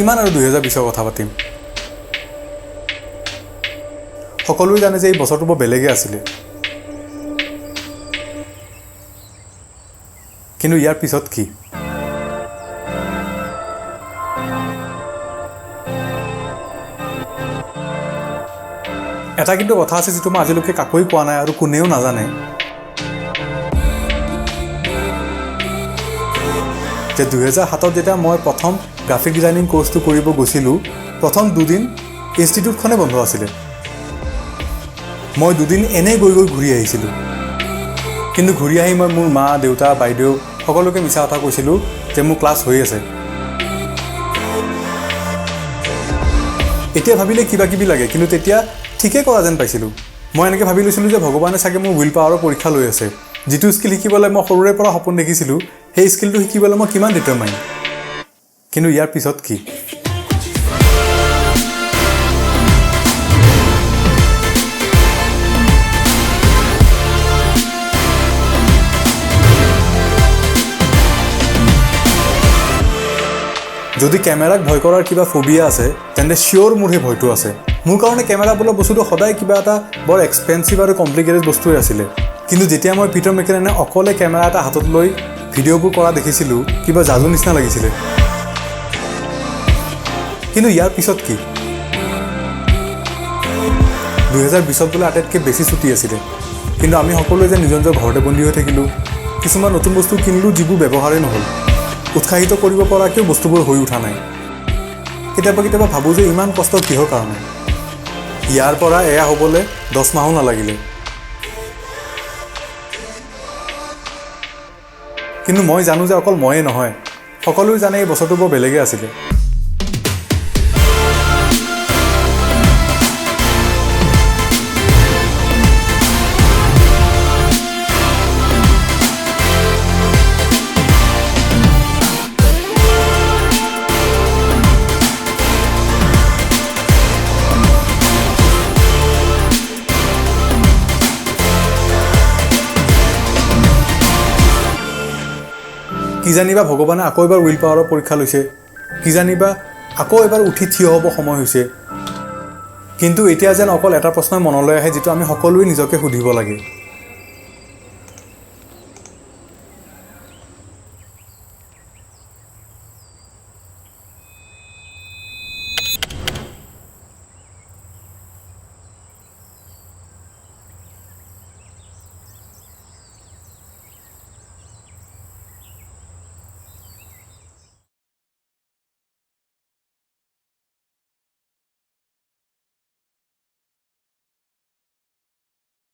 কিমান আৰু 2020ৰ কথা পাতিম। সকলোৱে জানে যে এই বছৰটো বৰ বেলেগে আছিলে, কিন্তু ইয়াৰ পিছত কি? এটা কিন্তু কথা আছে যিটো মই আজিলৈকে কাকোৱে কোৱা নাই আৰু কোনেও নাজানে, যে 2007ত যেতিয়া মই প্ৰথম গ্ৰাফিক ডিজাইনিং কোৰ্চটো কৰিব গৈছিলোঁ, প্ৰথম 2 দিন ইনষ্টিটিউটখনে বন্ধ আছিলে। মই 2 দিন এনেই গৈ ঘূৰি আহিছিলোঁ, কিন্তু ঘূৰি আহি মই মোৰ মা, দেউতা, বাইদেউ সকলোকে মিছা কথা কৈছিলোঁ যে মোৰ ক্লাছ হৈ আছে। এতিয়া ভাবিলে কিবা কিবি লাগে, কিন্তু তেতিয়া ঠিকেই কৰা যেন পাইছিলোঁ। মই এনেকৈ ভাবি লৈছিলোঁ যে ভগৱানে চাগে মোৰ উইল পাৱাৰৰ পৰীক্ষা লৈ আছে। যিটো স্কিল শিকিবলৈ মই সৰুৰে পৰা সপোন দেখিছিলোঁ, সেই স্কিলটো শিকিবলৈ মই কিমান ডিটাৰমাইণ্ড। কিন্তু ইয়াৰ পিছত কি? যদি কেমেৰাক ভয় কৰাৰ কিবা ফবিয়া আছে, তেন্তে চিয়'ৰ মোৰ সেই ভয়টো আছে। মোৰ কাৰণে কেমেৰা বোলা বস্তুটো সদায় কিবা এটা বৰ এক্সপেঞ্চিভ আৰু কমপ্লিকেটেড বস্তুৱে আছিলে। কিন্তু যেতিয়া মই পিটাৰ মেককিনেনে অকলে কেমেৰা এটা হাতত লৈ ভিডিঅ'বোৰ কৰা দেখিছিলোঁ, কিবা যাদু নিচিনা লাগিছিলে। কিন্তু ইয়াৰ পিছত কি? 2020ত বোলে আটাইতকৈ বেছি ছুটি আছিলে, কিন্তু আমি সকলোৱে যে নিজৰ নিজৰ ঘৰতে বন্দী হৈ থাকিলোঁ। কিছুমান নতুন বস্তু কিনিলোঁ যিবোৰ ব্যৱহাৰেই নহ'ল। উৎসাহিত কৰিব পৰাকৈও বস্তুবোৰ হৈ উঠা নাই। কেতিয়াবা ভাবোঁ যে ইমান কষ্ট কিহৰ কাৰণে? ইয়াৰ পৰা এয়া হ'বলৈ 10 মাহো নালাগিলে। কিন্তু মই জানো যে অকল ময়ে নহয়, সকলোৱে জানে এই বছৰটো বৰ বেলেগে আছিলে। কি জানিবা ভগৱানে আকৌ এবাৰ উইল পাৱাৰৰ পৰীক্ষা লৈছে, কি জানিবা আকৌ এবাৰ উঠি থিয় হ'ব সময় হৈছে। কিন্তু এতিয়া যেন অকল এটা প্ৰশ্নই মনলৈ আহে, যিটো আমি সকলোৱে নিজকে সুধিব লাগে।